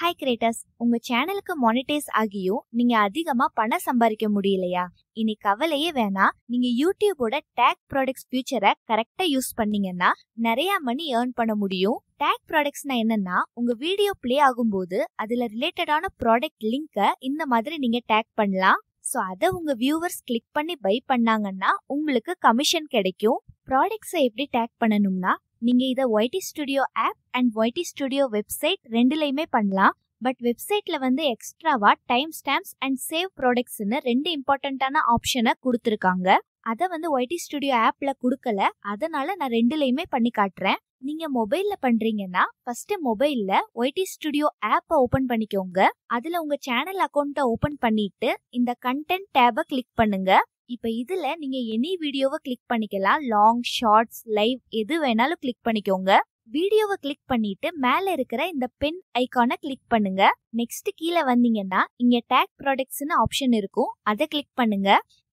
Hi creators, உங்க சேனலுக்கு monetise ஆகியும் நீங்க அதிகமா பணம் சம்பாதிக்க முடியலையா? இனி கவலையே வேணாம். நீங்க யூடியூபோட டேக் ப்ராடக்ட்ஸ் ஃபியூச்சரை கரெக்டா யூஸ் பண்ணீங்கன்னா நிறைய மணி ஏர்ன் பண்ண முடியும். டேக் ப்ராடக்ட்ஸ்னா என்னன்னா, உங்க வீடியோ பிளே ஆகும்போது அதுல ரிலேட்டடான ப்ராடக்ட் லிங்கை இந்த மாதிரி நீங்க டேக் பண்ணலாம். ஸோ அதை உங்க வியூவர்ஸ் கிளிக் பண்ணி பை பண்ணாங்கன்னா உங்களுக்கு கமிஷன் கிடைக்கும். ப்ராடக்ட்ஸை எப்படி டேக் பண்ணணும்னா, நீங்க இதை YT studio app and YT studio website ரெண்டுலையுமே பண்ணலாம். பட் வெப்சைட்ல எக்ஸ்ட்ராவா டைம் ஸ்டாம்ப்ஸ் அண்ட் சேவ் ப்ராடக்ட்ஸ்னு ரெண்டு இம்பார்ட்டன்டான ஆப்ஷனை கொடுத்துருக்காங்க. அதை YT ஸ்டுடியோ ஆப்ல கொடுக்கல, அதனால நான் ரெண்டுலையுமே பண்ணி காட்டுறேன். நீங்க மொபைல்ல பண்றீங்கன்னா ஃபர்ஸ்ட் மொபைல்ல YT ஸ்டுடியோ ஆப்பை ஓபன் பண்ணிக்கோங்க. அதுல உங்க சேனல் அக்கௌண்ட்டை ஓபன் பண்ணிட்டு இந்த கண்டென்ட் டேபை கிளிக் பண்ணுங்க. இப்ப இதுல நீங்க எனி வீடியோவை கிளிக் பண்ணிக்கலாம். லாங், ஷார்ட்ஸ், லைவ் எது வேணாலும் கிளிக் பண்ணிக்கோங்க. வீடியோவை கிளிக் பண்ணிட்டு மேல இருக்கிற இந்த பென் ஐகானை கிளிக் பண்ணுங்க. நெக்ஸ்ட் கீழே வந்தீங்கன்னா இங்க டேக் ப்ராடக்ட்ஸ்னு ஆப்ஷன் இருக்கும், அதை கிளிக் பண்ணுங்க.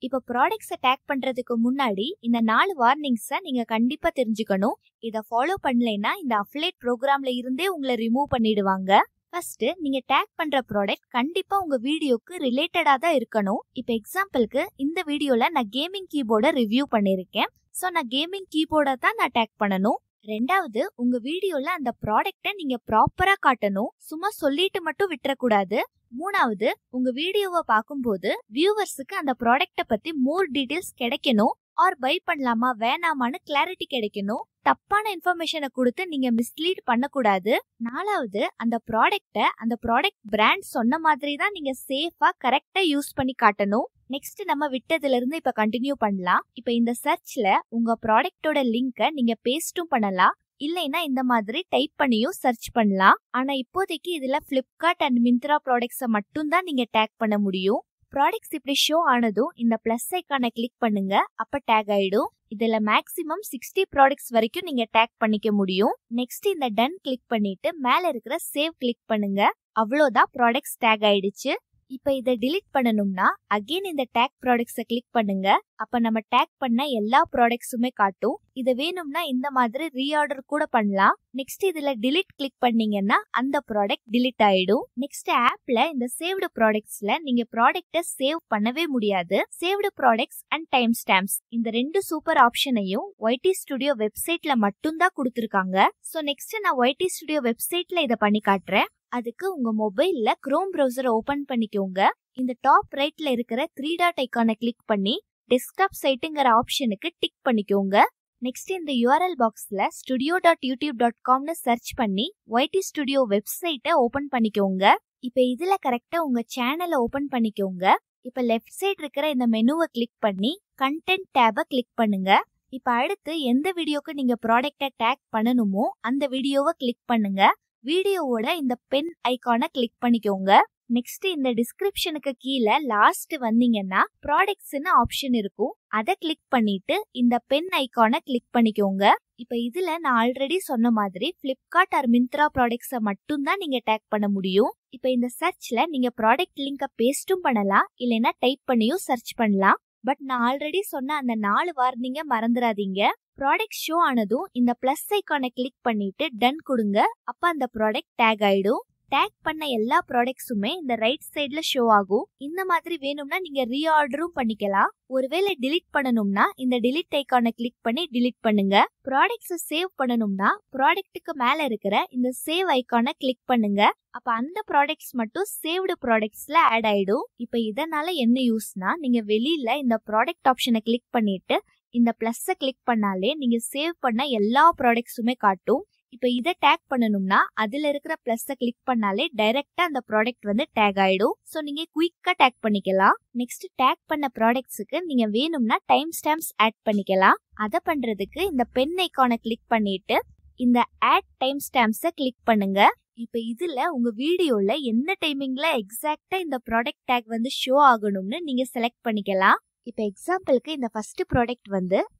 இப்ப ப்ராடக்ட்ஸை டேக் பண்றதுக்கு முன்னாடி இந்த 4 வார்னிங்ஸை நீங்க கண்டிப்பா தெரிஞ்சுக்கணும். இதை ஃபாலோ பண்ணலைன்னா இந்த அஃபிலியேட் ப்ரோக்ராம்ல இருந்தே உங்களை ரிமூவ் பண்ணிடுவாங்க. ஃபர்ஸ்ட் நீங்க டேக் பண்ற ப்ராடக்ட் கண்டிப்பா உங்க வீடியோக்கு ரிலேட்டடா தான் இருக்கணும். இப்போ எக்ஸாம்பிளுக்கு இந்த வீடியோல நான் கேமிங் கீபோர்டை ரிவ்யூ பண்ணிருக்கேன். ஸோ நான் கேமிங் கீபோர்டை தான் நான் டேக் பண்ணணும். ரெண்டாவது, உங்க வீடியோல அந்த ப்ராடக்ட்டை நீங்க ப்ராப்பரா காட்டணும், சும்மா சொல்லிட்டு மட்டும் விட்டுறக்கூடாது. மூணாவது, உங்க வீடியோவை பார்க்கும்போது வியூவர்ஸுக்கு அந்த ப்ராடக்ட்டை பத்தி மோர் டீடைல்ஸ் கிடைக்கணும். ஆர் பை பண்ணலாமா வேணாமான்னு கிளாரிட்டி கிடைக்கணும். தப்பான இன்ஃபர்மேஷனை கொடுத்து நீங்க மிஸ்லீட் பண்ணக்கூடாது. நாலாவது, அந்த ப்ராடக்ட் பிராண்ட் சொன்ன மாதிரி தான் நீங்க சேஃபா கரெக்டா யூஸ் பண்ணி காட்டணும். நெக்ஸ்ட் நம்ம விட்டதுல இருந்து இப்ப கண்டினியூ பண்ணலாம். இப்ப இந்த சர்ச்ல உங்க ப்ராடக்ட்டோட லிங்கை நீங்க பேஸ்டும் பண்ணலாம், இல்லைன்னா இந்த மாதிரி டைப் பண்ணியும் சர்ச் பண்ணலாம். ஆனா இப்போதைக்கு இதுல பிளிப்கார்ட் அண்ட் மிந்த்ரா ப்ராடக்ட்ஸை மட்டும் தான் நீங்க டேக் பண்ண முடியும். ப்ராடக்ட்ஸ் இப்படி ஷோ ஆனதும் இந்த பிளஸ் ஐகானை கிளிக் பண்ணுங்க, அப்ப டேக் ஆயிடும். இதுல மேக்ஸிமம் 60 ப்ராடக்ட்ஸ் வரைக்கும் நீங்க டேக் பண்ணிக்க முடியும். நெக்ஸ்ட் இந்த டன் கிளிக் பண்ணிட்டு மேல இருக்கிற சேவ் கிளிக் பண்ணுங்க. அவ்வளோதான், ப்ராடக்ட்ஸ் டேக் ஆயிடுச்சு. இப்ப இதை டிலீட் பண்ணணும்னா அகைன் இந்த டேக் ப்ராடக்ட்ஸை கிளிக் பண்ணுங்க. அப்ப நம்ம டேக் பண்ண எல்லா ப்ராடக்ட்ஸுமே காட்டும். இதை வேணும்னா இந்த மாதிரி ரீஆர்டர் கூட பண்ணலாம். நெக்ஸ்ட் இதுல டிலீட் கிளிக் பண்ணீங்கன்னா அந்த ப்ராடக்ட் டிலீட் ஆயிடும். நெக்ஸ்ட் ஆப்ல இந்த சேவ்டு ப்ராடக்ட்ஸ்ல நீங்க ப்ராடக்ட்டை சேவ் பண்ணவே முடியாது. Saved products and time stamps இந்த ரெண்டு சூப்பர் ஆப்ஷனையும் YT ஸ்டுடியோ வெப்சைட்ல மட்டும் தான் கொடுத்துருக்காங்க. ஸோ நெக்ஸ்ட் நான் YT ஸ்டுடியோ வெப்சைட்ல இதை பண்ணி காட்டுறேன். அதுக்கு உங்க மொபைல்ல குரோம் ப்ரௌசரை ஓபன் பண்ணிக்கோங்க. இந்த டாப் ரைட்ல இருக்கிற 3 டாட் ஐகானை கிளிக் பண்ணி டெஸ்க்டாப் சைட்டுங்கிற ஆப்ஷனுக்கு டிக் பண்ணிக்கோங்க. நெக்ஸ்ட் இந்த URL பாக்ஸ்ல studio.youtube.comனு சர்ச் பண்ணி YT ஸ்டுடியோ வெப்சைட்டை ஓபன் பண்ணிக்கோங்க. இப்போ இதுல கரெக்டா உங்க சேனலை ஓபன் பண்ணிக்கோங்க. இப்போ லெஃப்ட் சைடு இருக்கிற இந்த மெனுவை கிளிக் பண்ணி கண்டென்ட் டேபை கிளிக் பண்ணுங்க. இப்போ அடுத்து எந்த வீடியோக்கு நீங்க ப்ராடக்ட்டை டேக் பண்ணணுமோ அந்த வீடியோவை கிளிக் பண்ணுங்க. வீடியோவோட இந்த பென் ஐகானை கிளிக் பண்ணிக்கோங்க. நெக்ஸ்ட் இந்த டிஸ்கிரிப்ஷனுக்கு கீழே லாஸ்ட் வந்தீங்கன்னா ப்ராடக்ட்ஸ்னு ஆப்ஷன் இருக்கும், அதை கிளிக் பண்ணிட்டு இந்த பென் ஐகானை கிளிக் பண்ணிக்கோங்க. இப்ப இதுல நான் ஆல்ரெடி சொன்ன மாதிரி பிளிப்கார்ட் ஆர் மிந்த்ரா ப்ராடக்ட்ஸை மட்டும் தான் நீங்க டேக் பண்ண முடியும். இப்ப இந்த சர்ச்ல நீங்க ப்ராடக்ட் லிங்கை பேஸ்டும் பண்ணலாம், இல்லைன்னா டைப் பண்ணியும் சர்ச் பண்ணலாம். பட் நான் ஆல்ரெடி சொன்ன அந்த 4 வார்னிங்க மறந்துடாதீங்க. ப்ராடக்ட் ஷோ ஆனதும் இந்த பிளஸ் ஐகானை கிளிக் பண்ணிட்டு டன் கொடுங்க, அப்ப அந்த ப்ராடக்ட் டேக் ஆயிடும். டேக் பண்ண எல்லா ப்ராடக்ட்ஸுமே இந்த ரைட் சைட்ல ஷோ ஆகும். இந்த மாதிரி வேணும்னா நீங்க ரீஆர்டரும் பண்ணிக்கலாம். ஒருவேளை டிலீட் பண்ணணும்னா இந்த டிலீட் ஐகானை கிளிக் பண்ணி டிலீட் பண்ணுங்க. ப்ராடக்ட்ஸை சேவ் பண்ணணும்னா ப்ராடக்ட்டுக்கு மேல இருக்கிற இந்த சேவ் ஐகானை கிளிக் பண்ணுங்க. அப்ப அந்த ப்ராடக்ட்ஸ் மட்டும் சேவ்டு ப்ராடக்ட்ஸ்ல ஆட் ஆயிடும். இப்ப இதனால என்ன யூஸ்னா, நீங்க வெளியில இந்த ப்ராடக்ட் ஆப்ஷனை கிளிக் பண்ணிட்டு இந்த பிளஸ்ஸை கிளிக் பண்ணாலே நீங்க சேவ் பண்ண எல்லா ப்ராடக்ட்ஸுமே காட்டும். இப்போ இதை டேக் பண்ணணும்னா அதுல இருக்கிற பிளஸ்ஸை கிளிக் பண்ணாலே டைரக்டா அந்த ப்ராடக்ட் டேக் ஆயிடும். ஸோ நீங்க குயிக்கா டேக் பண்ணிக்கலாம். நெக்ஸ்ட் டேக் பண்ண ப்ராடக்ட்ஸுக்கு நீங்க வேணும்னா டைம் ஸ்டாம்ப்ஸ் ஆட் பண்ணிக்கலாம். அதை பண்றதுக்கு இந்த பென் ஐகானை கிளிக் பண்ணிட்டு இந்த ஆட் டைம் ஸ்டாம்ப்ஸை கிளிக் பண்ணுங்க. இப்போ இதுல உங்க வீடியோல என்ன டைமிங்ல எக்ஸாக்டா இந்த ப்ராடக்ட் டேக் ஷோ ஆகணும்னு நீங்க செலக்ட் பண்ணிக்கலாம். இப்போ எக்ஸாம்பிளுக்கு இந்த ஃபர்ஸ்ட் ப்ராடக்ட்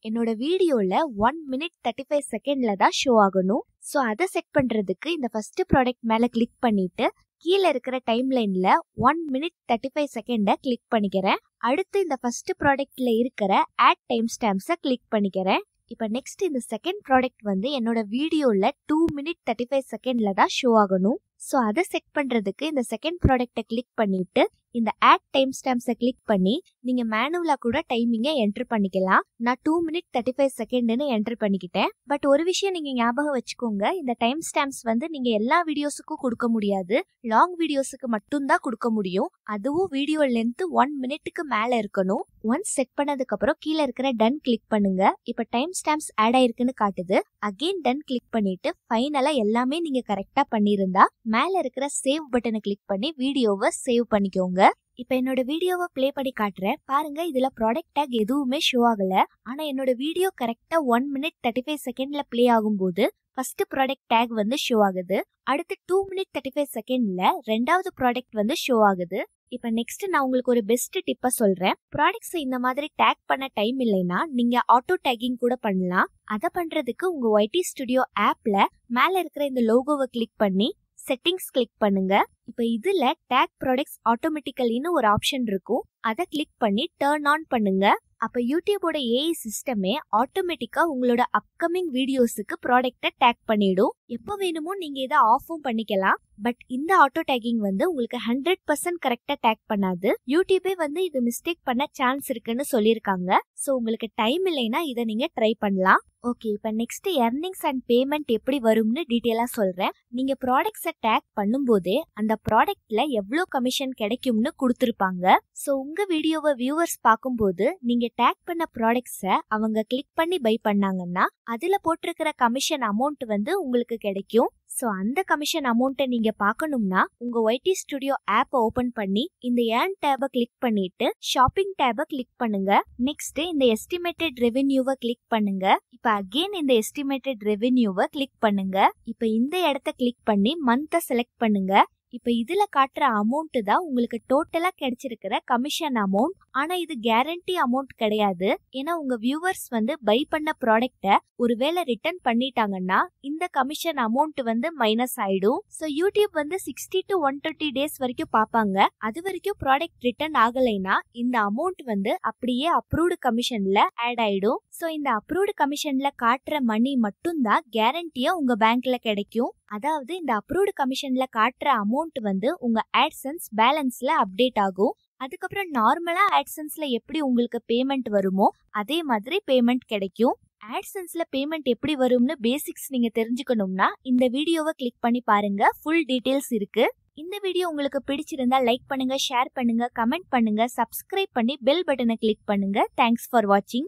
என்னோட வீடியோல 1 minute 35 செகண்ட்ல தான் ஷோ ஆகணும். ஸோ அதை செட் பண்றதுக்கு இந்த ஃபர்ஸ்ட் ப்ராடக்ட் மேல கிளிக் பண்ணிட்டு கீழே இருக்கிற டைம் லைன்ல 1 minute 35 செகண்டை கிளிக் பண்ணிக்கிறேன். அடுத்து இந்த ஃபர்ஸ்ட் ப்ராடக்ட்ல இருக்கிற ஆட் டைம் ஸ்டாம்ப்ஸை கிளிக் பண்ணிக்கிறேன். இப்போ நெக்ஸ்ட் இந்த செகண்ட் ப்ராடக்ட் என்னோட வீடியோல 2 minute 35 செகண்ட்ல தான் ஷோ ஆகணும். ஸோ அதை செட் பண்ணுறதுக்கு இந்த செகண்ட் ப்ராடக்ட்டை கிளிக் பண்ணிட்டு இந்த ஆட் டைம் ஸ்டாம்ப்ஸை கிளிக் பண்ணி நீங்கள் மேனுவலாக கூட டைமிங்கை என்ட்ரு பண்ணிக்கலாம். நான் 2 minutes 35 செகண்ட்னு என்ட்ரு பண்ணிக்கிட்டேன். பட் ஒரு விஷயம் நீங்கள் ஞாபகம் வச்சுக்கோங்க, இந்த டைம் ஸ்டாம்ப்ஸ் வந்து நீங்கள் எல்லா வீடியோஸுக்கும் கொடுக்க முடியாது, லாங் வீடியோஸுக்கு மட்டும்தான் கொடுக்க முடியும். அதுவும் வீடியோ லென்த்து 1 minute மேலே இருக்கணும். ஒன்ஸ் செட் பண்ணதுக்கப்புறம் கீழே இருக்கிற டன் கிளிக் பண்ணுங்க. இப்போ டைம் ஸ்டாம்ப்ஸ் ஆட் ஆயிருக்குன்னு காட்டுது. அகெயின் டன் கிளிக் பண்ணிட்டு ஃபைனலாக எல்லாமே நீங்கள் கரெக்டாக பண்ணியிருந்தா மேலே இருக்கிற சேவ் பட்டனை கிளிக் பண்ணி வீடியோவை சேவ் பண்ணிக்கோங்க. இப்போ என்னோட வீடியோவை ப்ளே பண்ணி காட்டுறேன் பாருங்க. இதுல ப்ராடக்ட் டேக் எதுவுமே ஷோ ஆகல. ஆனா என்னோட வீடியோ கரெக்டா 1 minute 35 செகண்ட்ல ப்ளே ஆகும்போது ஃபர்ஸ்ட் ப்ராடக்ட் டேக் வந்து ஷோ ஆகுது. அடுத்து 2 minute 35 செகண்ட்ல ரெண்டாவது ப்ராடக்ட் வந்து ஷோ ஆகுது. இப்போ நெக்ஸ்ட் நான் உங்களுக்கு ஒரு பெஸ்ட் டிப்பை சொல்றேன். ப்ராடக்ட்ஸ் இந்த மாதிரி டேக் பண்ண டைம் இல்லைன்னா நீங்க ஆட்டோ டேக்கிங் கூட பண்ணலாம். அதை பண்றதுக்கு உங்க YT ஸ்டுடியோ ஆப்ல மேல இருக்கிற இந்த லோகோவை கிளிக் பண்ணி செட்டிங்ஸ் கிளிக் பண்ணுங்க. இப்போ இதுல டேக் ப்ராடக்ட்ஸ் ஆட்டோமேட்டிக்கலின்னு ஒரு ஆப்ஷன் இருக்கும். அதை கிளிக் பண்ணி டர்ன் ஆன் பண்ணுங்க. அப்ப யூடியூபோட ஏஐ சிஸ்டமே ஆட்டோமேட்டிக்கா உங்களோட அப்கமிங் வீடியோஸுக்கு ப்ராடக்ட்டை டேக் பண்ணிடும். எப்போ வேணுமோ நீங்க இதை ஆஃபும் பண்ணிக்கலாம். பட் இந்த ஆட்டோ டேக்கிங் வந்து உங்களுக்கு 100% கரெக்டா டேக் பண்ணாது. யூடியூபே வந்து இது மிஸ்டேக் பண்ண சான்ஸ் இருக்குன்னு சொல்லியிருக்காங்க. ஸோ உங்களுக்கு டைம் இல்லைன்னா இதை நீங்க ட்ரை பண்ணலாம். ஓகே, இப்போ நெக்ஸ்ட் எர்னிங்ஸ் அண்ட் பேமெண்ட் எப்படி வரும்னு டீட்டெயிலாக சொல்றேன். நீங்க ப்ராடக்ட்ஸை டேக் பண்ணும்போதே அந்த ப்ராடக்ட்ல எவ்வளோ கமிஷன் கிடைக்கும்னு கொடுத்துருப்பாங்க. ஸோ உங்க வீடியோவை வியூவர்ஸ் பார்க்கும்போது நீங்க டேக் பண்ண ப்ராடக்ட்ஸை அவங்க கிளிக் பண்ணி பை பண்ணாங்கன்னா அதுல போட்டிருக்கிற கமிஷன் அமௌண்ட் வந்து உங்களுக்கு கிடைக்கும். ஸோ அந்த கமிஷன் அமௌண்ட்டை நீங்க பார்க்கணும்னா உங்க YT ஸ்டுடியோ ஆப்பை ஓபன் பண்ணி இந்த ஏர்ன் டேபை கிளிக் பண்ணிட்டு ஷாப்பிங் டேபை கிளிக் பண்ணுங்க. நெக்ஸ்ட் இந்த எஸ்டிமேட்டட் ரெவென்யூவை கிளிக் பண்ணுங்க. இப்போ அகெயின் இந்த எஸ்டிமேட்டட் ரெவென்யூவை கிளிக் பண்ணுங்க. இப்போ இந்த இடத்த கிளிக் பண்ணி மந்த்தை செலக்ட் பண்ணுங்க. இப்போ இதுல காட்டுற அமௌண்ட் தான் உங்களுக்கு டோட்டலா கிடைச்சிருக்கிற கமிஷன் அமௌண்ட். ஆனா இது கேரண்டி அமௌண்ட் கிடையாது. ஏன்னா உங்க வியூவர்ஸ் வந்து பை பண்ண ப்ராடக்ட்டை ஒருவேளை ரிட்டர்ன் பண்ணிட்டாங்கன்னா இந்த கமிஷன் அமௌண்ட் வந்து மைனஸ் ஆயிடும். ஸோ யூடியூப் வந்து 60 to 120 டேஸ் வரைக்கும் பார்ப்பாங்க. அது வரைக்கும் ப்ராடக்ட் ரிட்டர்ன் ஆகலைன்னா இந்த அமௌண்ட் வந்து அப்படியே அப்ரூவ்டு கமிஷன்ல ஆட் ஆயிடும். ஸோ இந்த அப்ரூவ்டு கமிஷன்ல காட்டுற மணி மட்டும்தான் கேரண்டியா உங்க பேங்க்ல கிடைக்கும். அதாவது இந்த அப்ரூவ்டு கமிஷன்ல காட்டுற அமௌண்ட் வந்து உங்க ஆட்சன்ஸ் பேலன்ஸ்ல அப்டேட் ஆகும். அதுக்கப்புறம் நார்மலா ஆட்சன்ஸ்ல எப்படி உங்களுக்கு பேமெண்ட் வருமோ அதே மாதிரி பேமெண்ட் கிடைக்கும். ஆட்சன்ஸ்ல பேமெண்ட் எப்படி வரும்னு பேசிக்ஸ் நீங்க தெரிஞ்சுக்கணும்னா இந்த வீடியோவை கிளிக் பண்ணி பாருங்க, ஃபுல் டீடைல்ஸ் இருக்கு. இந்த வீடியோ உங்களுக்கு பிடிச்சிருந்தா லைக் பண்ணுங்க, ஷேர் பண்ணுங்க, கமெண்ட் பண்ணுங்க, சப்ஸ்கிரைப் பண்ணி பெல் பட்டனை கிளிக் பண்ணுங்க. தேங்க்ஸ் ஃபார் வாட்சிங்.